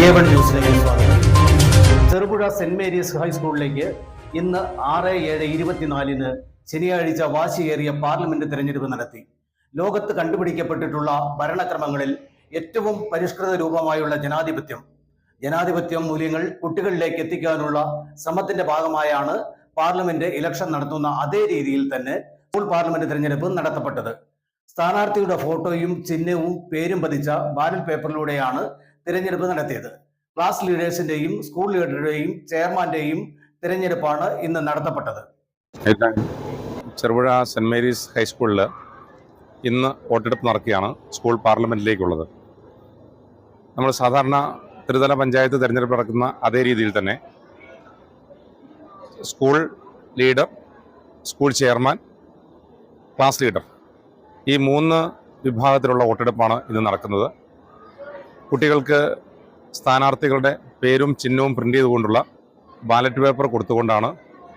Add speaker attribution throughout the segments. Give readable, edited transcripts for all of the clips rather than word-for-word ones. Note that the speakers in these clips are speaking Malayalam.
Speaker 1: A1 ന്യൂസിലേക്ക് സ്വാഗതം. ചെറുപുഴ സെന്റ് മേരീസ് ഹൈസ്കൂളിലേക്ക് ഇന്ന് 6/7/24 ശനിയാഴ്ച വാശിയേറിയ പാർലമെന്റ് തെരഞ്ഞെടുപ്പ് നടത്തി. ലോകത്ത് കണ്ടുപിടിക്കപ്പെട്ടിട്ടുള്ള ഭരണക്രമങ്ങളിൽ ഏറ്റവും പരിഷ്കൃത രൂപമായുള്ള ജനാധിപത്യം മൂല്യങ്ങൾ കുട്ടികളിലേക്ക് എത്തിക്കാനുള്ള ശ്രമത്തിന്റെ ഭാഗമായാണ് പാർലമെന്റ് ഇലക്ഷൻ നടത്തുന്ന അതേ രീതിയിൽ തന്നെ സ്കൂൾ പാർലമെന്റ് തെരഞ്ഞെടുപ്പ് നടത്തപ്പെട്ടത്. സ്ഥാനാർത്ഥിയുടെ ഫോട്ടോയും ചിഹ്നവും പേരും പതിച്ച ബാലറ്റ് പേപ്പറിലൂടെയാണ് തിരഞ്ഞെടുപ്പ് നടത്തിയത്. ക്ലാസ് ലീഡേഴ്സിന്റെയും സ്കൂൾ ലീഡറുടെയും ചെയർമാന്റെയും തിരഞ്ഞെടുപ്പാണ് ഇന്ന് നടത്തപ്പെട്ടത്.
Speaker 2: ചെറുപുഴ സെന്റ് മേരീസ് ഹൈസ്കൂളിൽ ഇന്ന് വോട്ടെടുപ്പ് നടക്കുകയാണ് സ്കൂൾ പാർലമെന്റിലേക്കുള്ളത്. നമ്മൾ സാധാരണ ത്രിതല പഞ്ചായത്ത് തിരഞ്ഞെടുപ്പ് നടക്കുന്ന അതേ രീതിയിൽ തന്നെ school leader, school chairman, class leader ഈ 3 വിഭാഗത്തിലുള്ള വോട്ടെടുപ്പാണ് ഇന്ന് നടക്കുന്നത്. കുട്ടികൾക്ക് സ്ഥാനാർത്ഥികളുടെ പേരും ചിഹ്നവും പ്രിൻ്റ് ചെയ്തുകൊണ്ടുള്ള ബാലറ്റ് പേപ്പർ കൊടുത്തുകൊണ്ടാണ്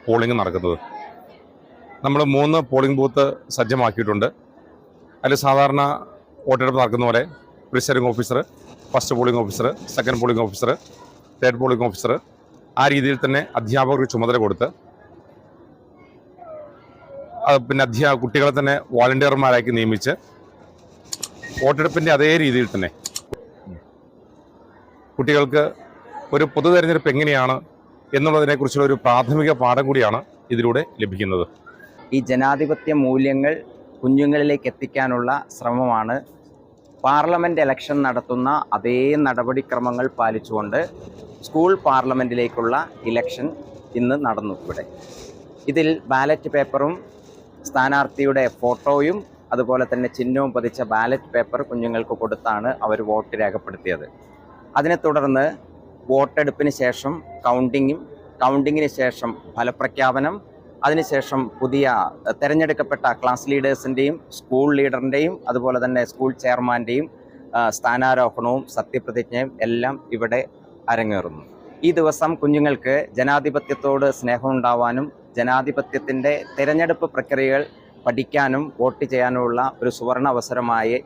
Speaker 2: പോളിംഗ് നടക്കുന്നത്. നമ്മൾ 3 പോളിംഗ് ബൂത്ത് സജ്ജമാക്കിയിട്ടുണ്ട്. അതിൽ സാധാരണ വോട്ടെടുപ്പ് നടക്കുന്ന പോലെ presiding officer, first polling officer, second polling officer, third polling officer ആ രീതിയിൽ തന്നെ അധ്യാപകർക്ക് ചുമതല കൊടുത്ത് പിന്നെ കുട്ടികളെ തന്നെ വോളണ്ടിയർമാരാക്കി നിയമിച്ച് വോട്ടെടുപ്പിൻ്റെ അതേ രീതിയിൽ തന്നെ കുട്ടികൾക്ക് ഒരു പൊതു തെരഞ്ഞെടുപ്പ് എങ്ങനെയാണ് എന്നുള്ളതിനെക്കുറിച്ചുള്ള ഒരു പ്രാഥമിക പാഠം കൂടിയാണ് ഇതിലൂടെ ലഭിക്കുന്നത്.
Speaker 3: ഈ ജനാധിപത്യ മൂല്യങ്ങൾ കുഞ്ഞുങ്ങളിലേക്ക് എത്തിക്കാനുള്ള ശ്രമമാണ്. പാർലമെൻറ്റ് ഇലക്ഷൻ നടത്തുന്ന അതേ നടപടിക്രമങ്ങൾ പാലിച്ചുകൊണ്ട് സ്കൂൾ പാർലമെൻറ്റിലേക്കുള്ള ഇലക്ഷൻ ഇന്ന് നടന്നു. ഇതിൽ ബാലറ്റ് പേപ്പറും സ്ഥാനാർത്ഥിയുടെ ഫോട്ടോയും അതുപോലെ തന്നെ ചിഹ്നവും പതിച്ച ബാലറ്റ് പേപ്പർ കുഞ്ഞുങ്ങൾക്ക് കൊടുത്താണ് അവർ വോട്ട് രേഖപ്പെടുത്തിയത്. അതിനെ തുടർന്ന് വോട്ടെടുപ്പിന് ശേഷം കൗണ്ടിങ്ങിന് ശേഷം ഫലപ്രഖ്യാപനം, അതിനുശേഷം പുതിയ തിരഞ്ഞെടുക്കപ്പെട്ട ക്ലാസ് ലീഡേഴ്സിൻ്റെയും സ്കൂൾ ലീഡറിൻ്റെയും അതുപോലെ തന്നെ സ്കൂൾ ചെയർമാൻ്റെയും സ്ഥാനാരോഹണവും സത്യപ്രതിജ്ഞയും എല്ലാം ഇവിടെ അരങ്ങേറുന്നു. ഈ ദിവസം കുഞ്ഞുങ്ങൾക്ക് ജനാധിപത്യത്തോട് സ്നേഹമുണ്ടാവാനും ജനാധിപത്യത്തിൻ്റെ തിരഞ്ഞെടുപ്പ് പ്രക്രിയകൾ പഠിക്കാനും വോട്ട് ചെയ്യാനുമുള്ള ഒരു സുവർണ അവസരമായി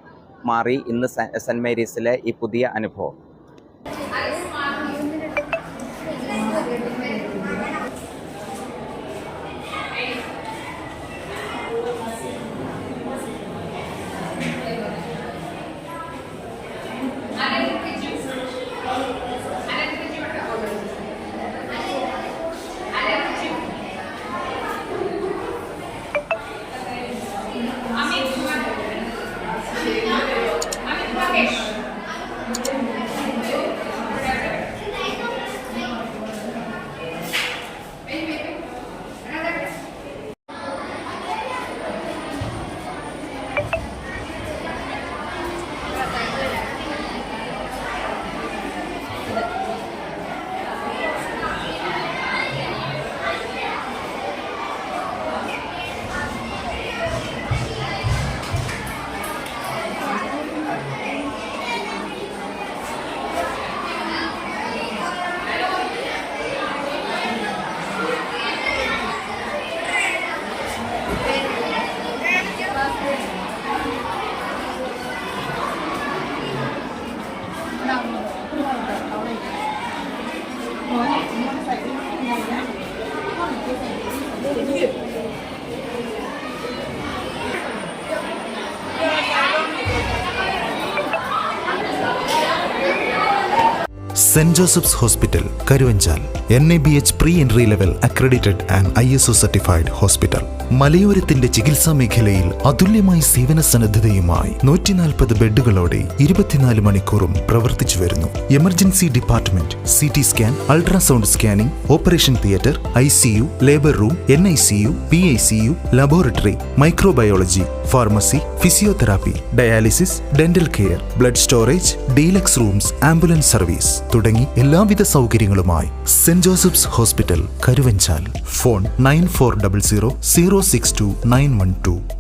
Speaker 3: മാറി ഇന്ന് സെൻറ്റ് മേരീസിലെ ഈ പുതിയ അനുഭവം.
Speaker 4: Saint Joseph's hospital, Karuvanchal. NABH pre-entry level accredited and ISO certified hospital. മലയോരത്തിന്റെ ചികിത്സാ മേഖലയിൽ അതുല്യമായ സേവന സന്നദ്ധതയുമായി 140 ബെഡുകളോടെ 24 മണിക്കൂറും പ്രവർത്തിച്ചു വരുന്നു. Emergency department, CT scan, ultrasound scanning, operation theatre, ICU, labour room, NICU, PICU, laboratory, microbiology, pharmacy, physiotherapy, dialysis, dental care, blood storage, deluxe rooms, ambulance service തുടങ്ങി എല്ലാവിധ സൗകര്യങ്ങളുമായി Saint Joseph's hospital, Karuvanchal. Phone 9400 062 912.